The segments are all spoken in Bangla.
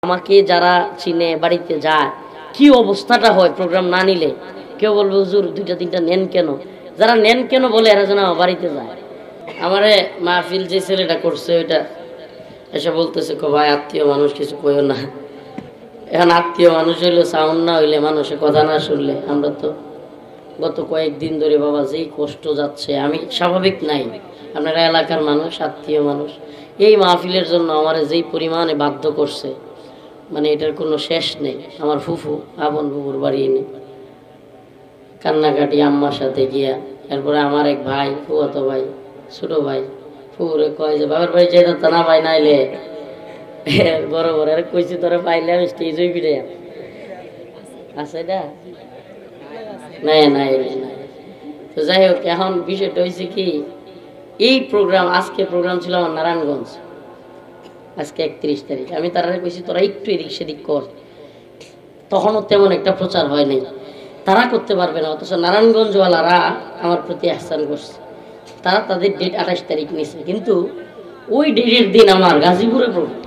আমাকে যারা চিনে বাড়িতে যায় কি অবস্থাটা হয় প্রোগ্রাম না নিলে। কেউ বলবে হুজুর দুইটা তিনটা নেন কেন, যারা নেন কেন বলে এরা যেন আমার বাড়িতে যায়। আমারে মাহফিল যে ছেলেটা করছে ওইটা এসে বলতেছে ভাই আত্মীয় মানুষ কিছু কইও না। এখন আত্মীয় মানুষ হইলে সাউন্ড না হইলে মানুষের কথা না শুনলে, আমরা তো গত কয়েকদিন ধরে বাবা যেই কষ্ট যাচ্ছে, আমি স্বাভাবিক নাই, আপনারা এলাকার মানুষ আত্মীয় মানুষ, এই মাহফিলের জন্য আমার যেই পরিমাণে বাধ্য করছে মানে এটার কোনো শেষ নেই। আমার ফুফু আপন ফুফুর বাড়ি এনে কান্নাকাটি আম্মার সাথে গিয়া, এরপরে আমার এক ভাই ফুয়াতো ভাই ছোট ভাই ফুফুরে কয় যে বাবার বাড়ি যাই তো না ভাই নাইলে বড় বড় এর কইছি তোরা পাইলে আমি স্টেজ হয়ে ফিরে আছে না নাই নাই নাই। তো যাই হোক, এখন বিষয়টা হয়েছে কি, এই প্রোগ্রাম আজকে প্রোগ্রাম ছিল আমার নারায়ণগঞ্জ, আজকে 31 তারিখ। আমি তারা কইছি তোরা একটু এদিক সেদিক কর, তখনও তেমন একটা প্রচার হয় নাই, তারা করতে পারবে না। অথচ নারায়ণগঞ্জওয়ালারা আমার প্রতি আহ্বান করছে, তারা তাদের ডেট 28 তারিখ নিয়েছে, কিন্তু ওই ডেটের দিন আমার গাজীপুরে প্রোগ্রাম।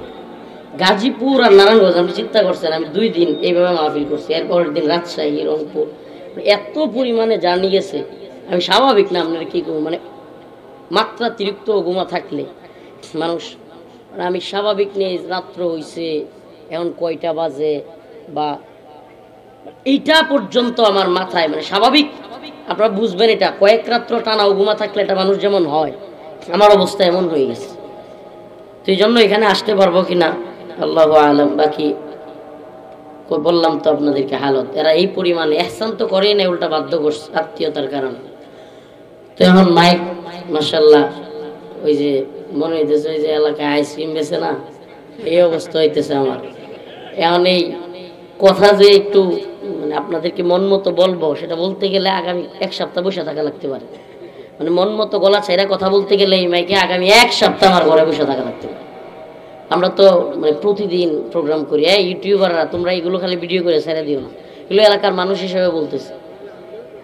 গাজীপুর আর নারায়ণগঞ্জ আপনি চিন্তা করছেন, আমি 2 দিন এইভাবে মাহফিল করছি, এরপরের দিন রাজশাহী রংপুর, এত পরিমাণে জার্নি গেছে। আমি স্বাভাবিক না আপনার কি করবো, মানে মাত্রাতিরিক্ত ঘুমা থাকলে মানুষ, আমি স্বাভাবিক নেই। রাত্র হইছে এখন কয়টা বাজে বা এইটা পর্যন্ত আমার মাথায় মানে স্বাভাবিক, আপনারা বুঝবেন এটা কয়েক রাত্র টানা ঘুমা থাকলে এটা মানুষ যেমন হয়, আমার অবস্থা এমন হয়ে গেছে। তো এই জন্য এখানে আসতে পারবো কিনা আল্লাহু আলাম। বাকি বললাম তো আপনাদেরকে হালত, এরা এই পরিমাণে এহসান তো করেই না, উল্টা বাধ্য করছে আত্মীয়তার কারণে। তো এখন মাইক মাশাআল্লাহ, ওই যে মনে হইতেছে ওই যে এলাকায় আইসক্রিম বেছে না, এই অবস্থা হইতেছে আমার। এখন এই কথা যে একটু মানে আপনাদেরকে মন মতো বলবো, সেটা বলতে গেলে আগামী 1 সপ্তাহ বসে থাকা লাগতে পারে। মানে মন মতো গলা ছাইরা কথা বলতে গেলে এই মাইকে আগামী 1 সপ্তাহ আমার ঘরে বসে থাকা লাগতে পারে। আমরা তো মানে প্রতিদিন প্রোগ্রাম করি, ইউটিউবাররা তোমরা এগুলো খালি ভিডিও করে ছেড়ে দিও না, এগুলো এলাকার মানুষ হিসেবে বলতেছে।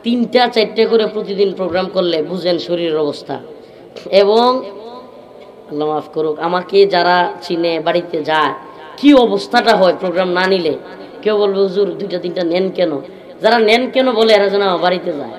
3টা 4টা করে প্রতিদিন প্রোগ্রাম করলে বুঝেন শরীরের অবস্থা। এবং আল্লাহ মাফ করুক, আমাকে যারা চিনে বাড়িতে যায় কি অবস্থাটা হয় প্রোগ্রাম না নিলে। কেউ বলবে হুজুর দুইটা তিনটা নেন কেন, যারা নেন কেন বলে এরা যেন আমার বাড়িতে যায়।